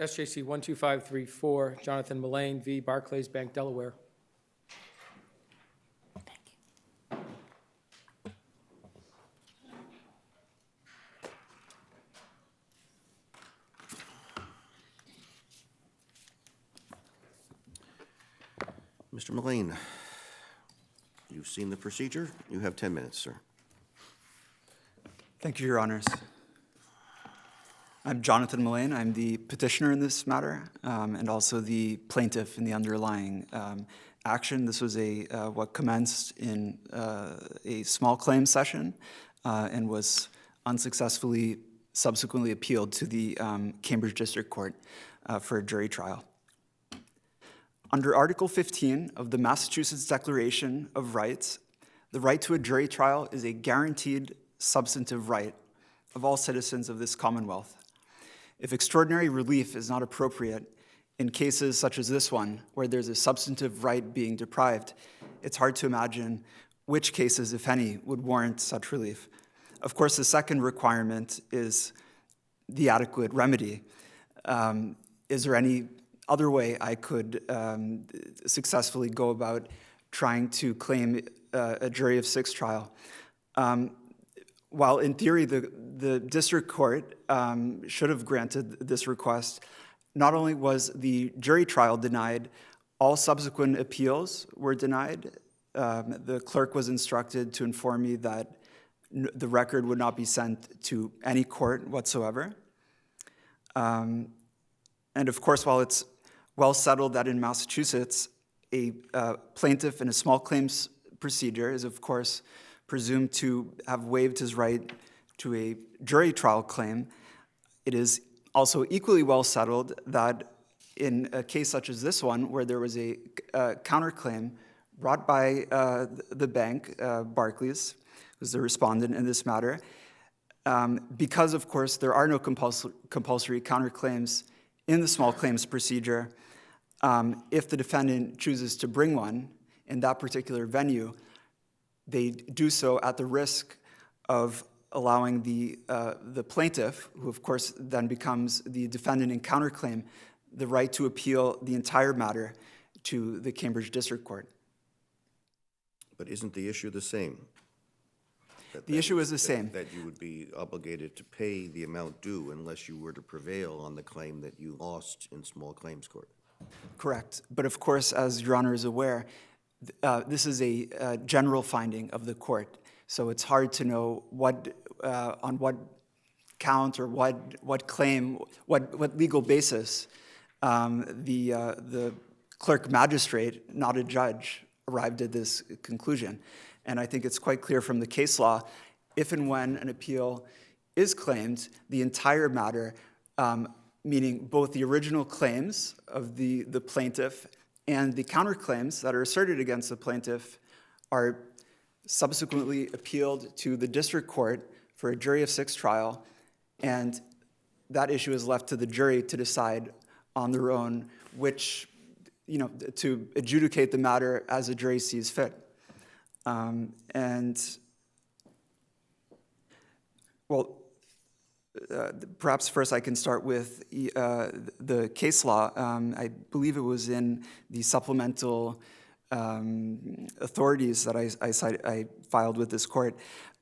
SJC-12534, Jonathan Mullane v. Barclays Bank, Delaware. Mr. Mullane, you've seen the procedure. You have 10 minutes, sir. Thank you, Your Honors. I'm Jonathan Mullane. I'm the petitioner in this matter and also the plaintiff in the underlying action. This was what commenced in a small claims session and was unsuccessfully subsequently appealed to the Cambridge District Court for a jury trial. Under Article 15 of the Massachusetts Declaration of Rights, the right to a jury trial is a guaranteed substantive right of all citizens of this Commonwealth. If extraordinary relief is not appropriate in cases such as this one, where there's a substantive right being deprived, it's hard to imagine which cases, if any, would warrant such relief. Of course, the second requirement is the adequate remedy. Is there any other way I could successfully go about trying to claim a jury of six trial? While in theory the district court should have granted this request, not only was the jury trial denied, all subsequent appeals were denied. The clerk was instructed to inform me that the record would not be sent to any court whatsoever. And of course, while it's well settled that in Massachusetts, a plaintiff in a small claims procedure is, of course, presumed to have waived his right to a jury trial claim, it is also equally well settled that in a case such as this one, where there was a counterclaim brought by the bank, Barclays, who's the respondent in this matter, because, of course, there are no compulsory counterclaims in the small claims procedure, if the defendant chooses to bring one in that particular venue, they do so at the risk of allowing the plaintiff, who of course then becomes the defendant in counterclaim, the right to appeal the entire matter to the Cambridge District Court. But isn't the issue the same? The issue is the same. That you would be obligated to pay the amount due unless you were to prevail on the claim that you lost in small claims court. Correct. But of course, as Your Honor is aware, this is a general finding of the court. So it's hard to know on what count or what claim, what legal basis the clerk magistrate, not a judge, arrived at this conclusion. And I think it's quite clear from the case law, if and when an appeal is claimed, the entire matter, meaning both the original claims of the plaintiff and the counterclaims that are asserted against the plaintiff, are subsequently appealed to the district court for a jury of six trial, and that issue is left to the jury to decide on their own which, to adjudicate the matter as a jury sees fit. Perhaps first I can start with the case law. I believe it was in the supplemental authorities that I filed with this court,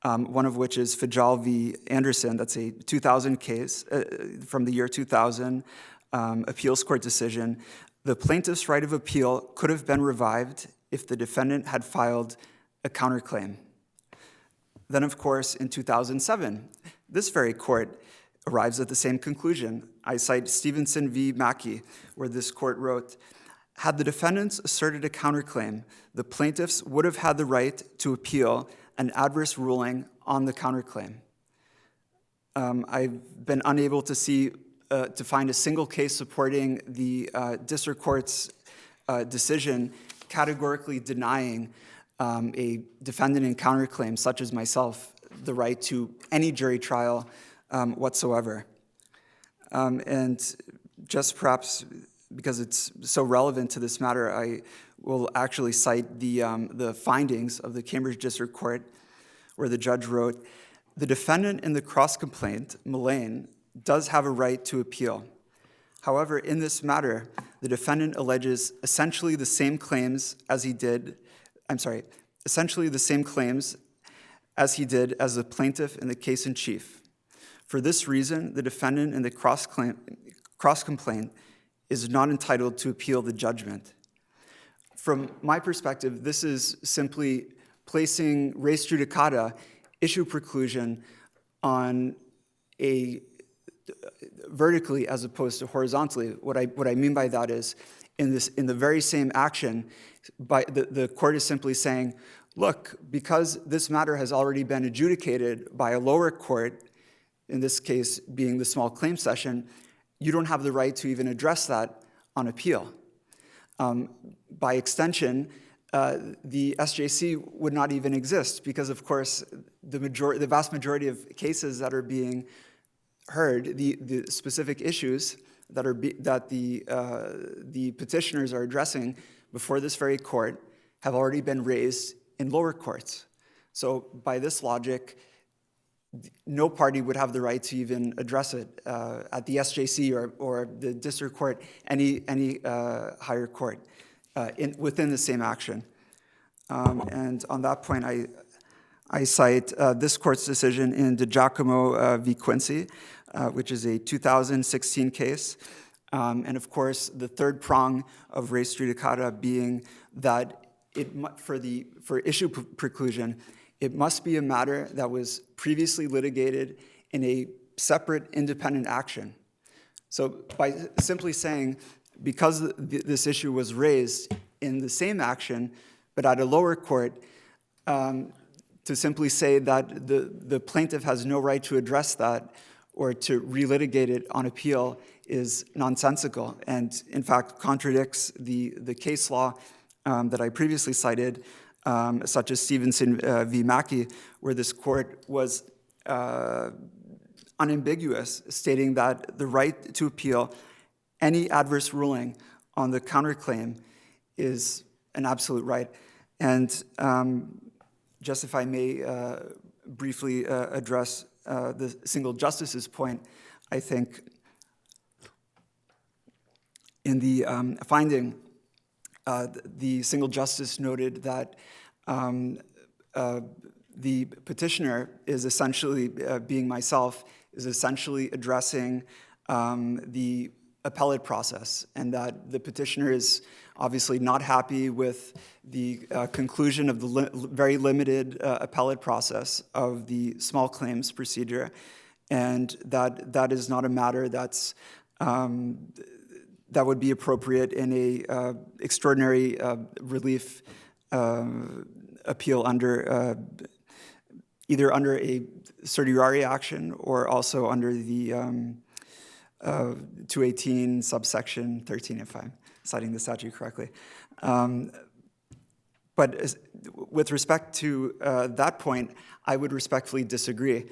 one of which is Fajal v. Anderson. That's a 2000 case from the year 2000, appeals court decision. The plaintiff's right of appeal could have been revived if the defendant had filed a counterclaim. Then, of course, in 2007, this very court arrives at the same conclusion. I cite Stevenson v. Mackey, where this court wrote, had the defendants asserted a counterclaim, the plaintiffs would have had the right to appeal an adverse ruling on the counterclaim. I've been unable to find a single case supporting the district court's decision categorically denying a defendant in counterclaim, such as myself, the right to any jury trial whatsoever. And just perhaps because it's so relevant to this matter, I will actually cite the findings of the Cambridge District Court, where the judge wrote, the defendant in the cross-complaint, Mullane, does have a right to appeal. However, in this matter, the defendant alleges essentially the same claims as he did as the plaintiff in the case in chief. For this reason, the defendant in the cross-complaint is not entitled to appeal the judgment. From my perspective, this is simply placing res judicata, issue preclusion, on a vertically as opposed to horizontally. What I mean by that is, in the very same action, the court is simply saying, look, because this matter has already been adjudicated by a lower court, in this case being the small claims session, you don't have the right to even address that on appeal. By extension, the SJC would not even exist because, of course, the vast majority of cases that are being heard, the specific issues that the petitioners are addressing before this very court have already been raised in lower courts. So by this logic, no party would have the right to even address it at the SJC or the district court, any higher court within the same action. And on that point, I cite this court's decision in DiGiacomo v. Quincy, which is a 2016 case. And of course, the third prong of res judicata being that for issue preclusion, it must be a matter that was previously litigated in a separate independent action. So by simply saying, because this issue was raised in the same action, but at a lower court, to simply say that the plaintiff has no right to address that or to relitigate it on appeal is nonsensical, and in fact contradicts the case law that I previously cited, such as Stevenson v. Mackey, where this court was unambiguous, stating that the right to appeal any adverse ruling on the counterclaim is an absolute right. And just if I may briefly address the single justice's point, I think in the finding, the single justice noted that the petitioner is essentially, being myself, is essentially addressing the appellate process, and that the petitioner is obviously not happy with the conclusion of the very limited appellate process of the small claims procedure, and that is not a matter that's that would be appropriate in a extraordinary relief appeal under either under a certiorari action or also under the 218 subsection 13, if I'm citing the statute correctly. But with respect to that point, I would respectfully disagree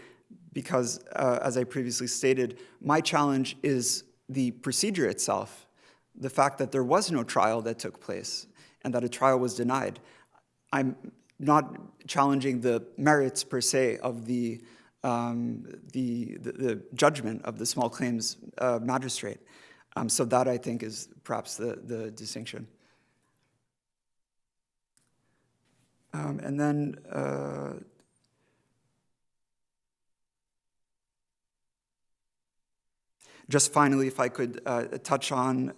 because, as I previously stated, my challenge is the procedure itself, the fact that there was no trial that took place and that a trial was denied. I'm not challenging the merits per se of the judgment of the small claims magistrate. So that, I think, is perhaps the distinction. And then just finally, if I could touch on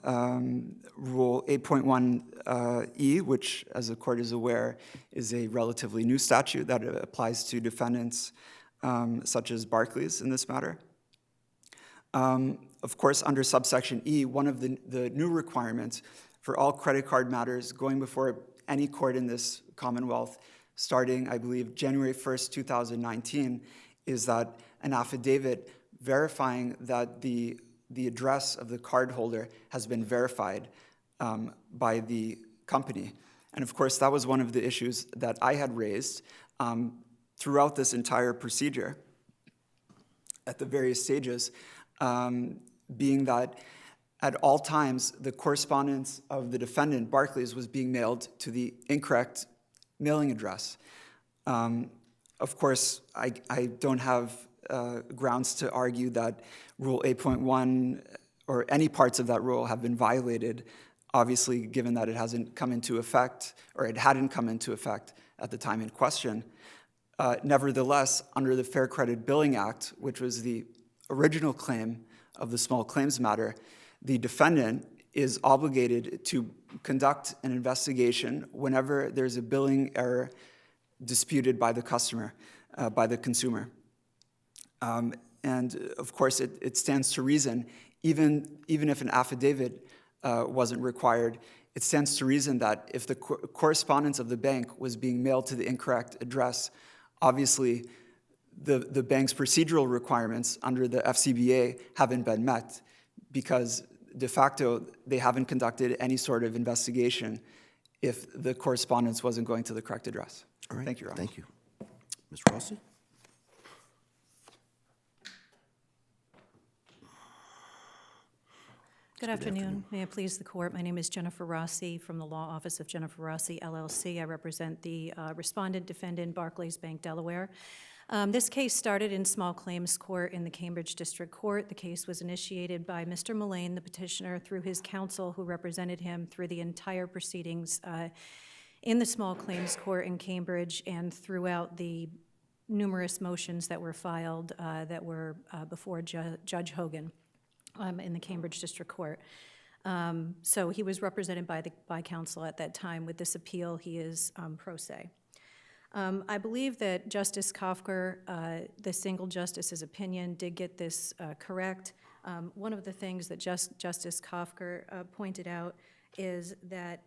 Rule 8.1E, which, as the court is aware, is a relatively new statute that applies to defendants such as Barclays in this matter. Of course, under subsection E, one of the new requirements for all credit card matters going before any court in this Commonwealth, starting, I believe, January 1st, 2019, is that an affidavit verifying that the address of the cardholder has been verified by the company. And of course, that was one of the issues that I had raised throughout this entire procedure at the various stages, being that at all times, the correspondence of the defendant, Barclays, was being mailed to the incorrect mailing address. Of course, I don't have grounds to argue that Rule 8.1 or any parts of that rule have been violated, obviously, given that it hasn't come into effect, or it hadn't come into effect at the time in question. Nevertheless, under the Fair Credit Billing Act, which was the original claim of the small claims matter, the defendant is obligated to conduct an investigation whenever there's a billing error disputed by the customer, by the consumer. And of course, it stands to reason, even if an affidavit wasn't required, it stands to reason that if the correspondence of the bank was being mailed to the incorrect address, obviously the bank's procedural requirements under the FCBA haven't been met, because de facto they haven't conducted any sort of investigation if the correspondence wasn't going to the correct address. All right. Thank you, Your Honor. Thank you. Ms. Rossi? Good afternoon. May it please the court. My name is Jennifer Rossi from the Law Office of Jennifer Rossi, LLC. I represent the respondent defendant, Barclays Bank, Delaware. This case started in small claims court in the Cambridge District Court. The case was initiated by Mr. Mullane, the petitioner, through his counsel who represented him through the entire proceedings in the small claims court in Cambridge and throughout the numerous motions that were filed that were before Judge Hogan in the Cambridge District Court. So he was represented by counsel at that time. With this appeal, he is pro se. I believe that Justice Kafker, the single justice's opinion, did get this correct. One of the things that Justice Kafker pointed out is that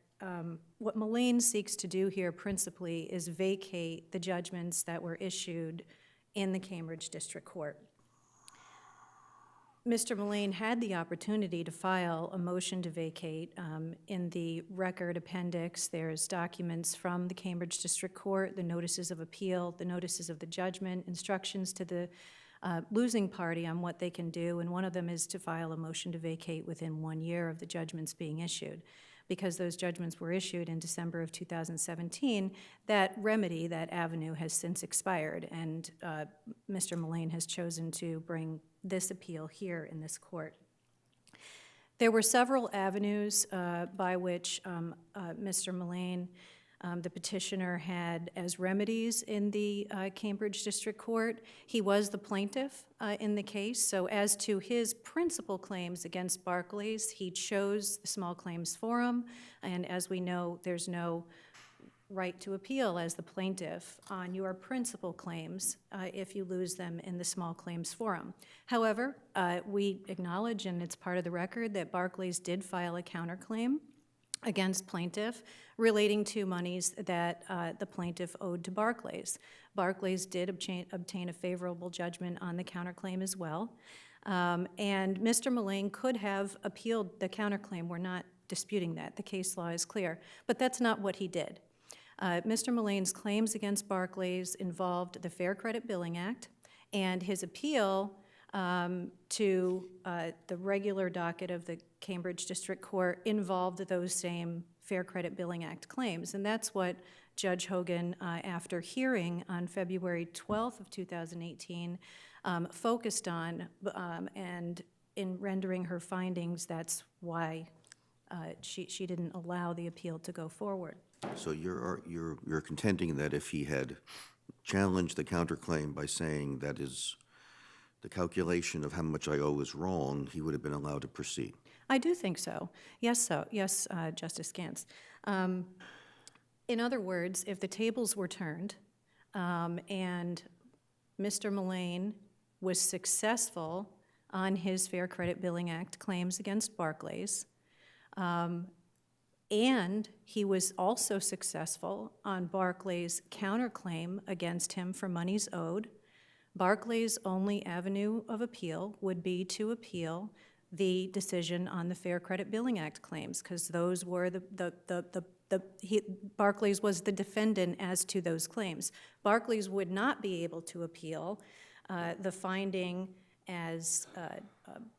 what Mullane seeks to do here principally is vacate the judgments that were issued in the Cambridge District Court. Mr. Mullane had the opportunity to file a motion to vacate. In the record appendix, there's documents from the Cambridge District Court, the notices of appeal, the notices of the judgment, instructions to the losing party on what they can do, and one of them is to file a motion to vacate within 1 year of the judgments being issued. Because those judgments were issued in December of 2017, that remedy, that avenue, has since expired, and Mr. Mullane has chosen to bring this appeal here in this court. There were several avenues by which Mr. Mullane, the petitioner, had as remedies in the Cambridge District Court. He was the plaintiff in the case, so as to his principal claims against Barclays, he chose the Small Claims Forum, and as we know, there's no right to appeal as the plaintiff on your principal claims if you lose them in the Small Claims Forum. However, we acknowledge, and it's part of the record, that Barclays did file a counterclaim against plaintiff relating to monies that the plaintiff owed to Barclays. Barclays did obtain a favorable judgment on the counterclaim as well. And Mr. Mullane could have appealed the counterclaim. We're not disputing that. The case law is clear. But that's not what he did. Mr. Mullane's claims against Barclays involved the Fair Credit Billing Act, and his appeal to the regular docket of the Cambridge District Court involved those same Fair Credit Billing Act claims. And that's what Judge Hogan, after hearing on February 12th of 2018, focused on, and in rendering her findings, that's why she didn't allow the appeal to go forward. So you're contending that if he had challenged the counterclaim by saying that is the calculation of how much I owe is wrong, he would have been allowed to proceed? I do think so. Yes, Justice Gantz. In other words, if the tables were turned and Mr. Mullane was successful on his Fair Credit Billing Act claims against Barclays, and he was also successful on Barclays' counterclaim against him for monies owed, Barclays' only avenue of appeal would be to appeal the decision on the Fair Credit Billing Act claims, because those were Barclays was the defendant as to those claims. Barclays would not be able to appeal the finding as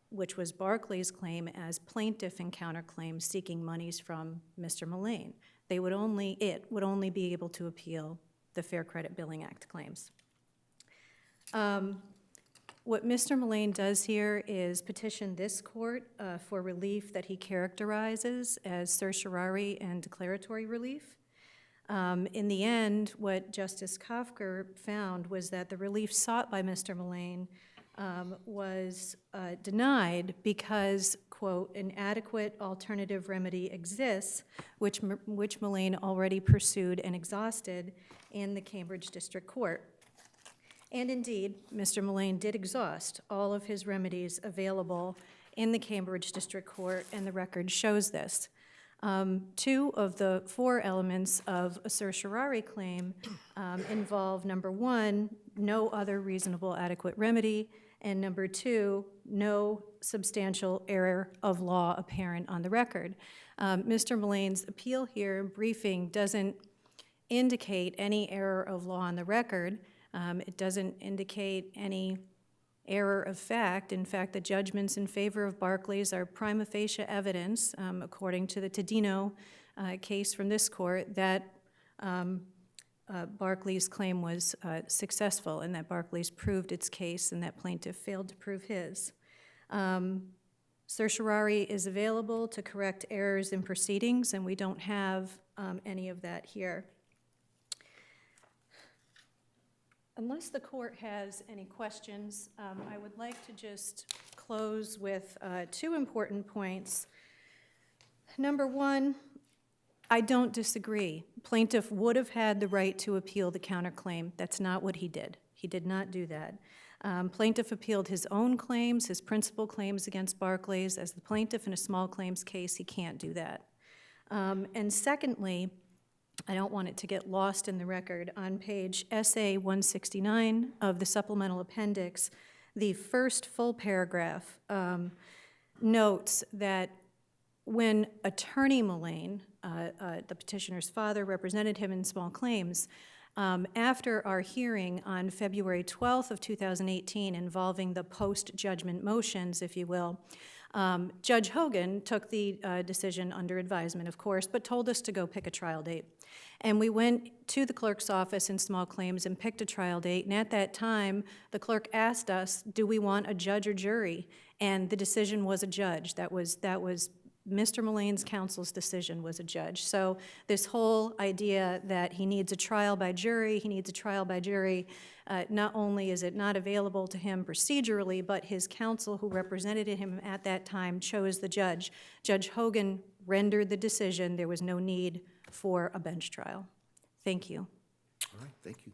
which was Barclays' claim as plaintiff in counterclaim seeking monies from Mr. Mullane. It would only be able to appeal the Fair Credit Billing Act claims. What Mr. Mullane does here is petition this court for relief that he characterizes as certiorari and declaratory relief. In the end, what Justice Kafker found was that the relief sought by Mr. Mullane was denied because, quote, an adequate alternative remedy exists, which Mullane already pursued and exhausted in the Cambridge District Court. And indeed, Mr. Mullane did exhaust all of his remedies available in the Cambridge District Court, and the record shows this. 2 of the 4 elements of a certiorari claim involve, number 1, no other reasonable adequate remedy, and number 2, no substantial error of law apparent on the record. Mr. Mullane's appeal here in briefing doesn't indicate any error of law on the record. It doesn't indicate any error of fact. In fact, the judgments in favor of Barclays are prima facie evidence, according to the Tadino case from this court, that Barclays' claim was successful and that Barclays proved its case and that plaintiff failed to prove his. Certiorari is available to correct errors in proceedings, and we don't have any of that here. Unless the court has any questions, I would like to just close with 2 important points. Number 1, I don't disagree. Plaintiff would have had the right to appeal the counterclaim. That's not what he did. He did not do that. Plaintiff appealed his own claims, his principal claims against Barclays. As the plaintiff in a small claims case, he can't do that. And secondly, I don't want it to get lost in the record. On page SA-169 of the supplemental appendix, the first full paragraph notes that when Attorney Mullane, the petitioner's father, represented him in small claims, after our hearing on February 12th of 2018 involving the post-judgment motions, if you will, Judge Hogan took the decision under advisement, of course, but told us to go pick a trial date. And we went to the clerk's office in small claims and picked a trial date, and at that time, the clerk asked us, do we want a judge or jury? And the decision was a judge. That was Mr. Mullane's counsel's decision was a judge. So this whole idea that he needs a trial by jury, not only is it not available to him procedurally, but his counsel who represented him at that time chose the judge. Judge Hogan rendered the decision. There was no need for a bench trial. Thank you. All right, thank you.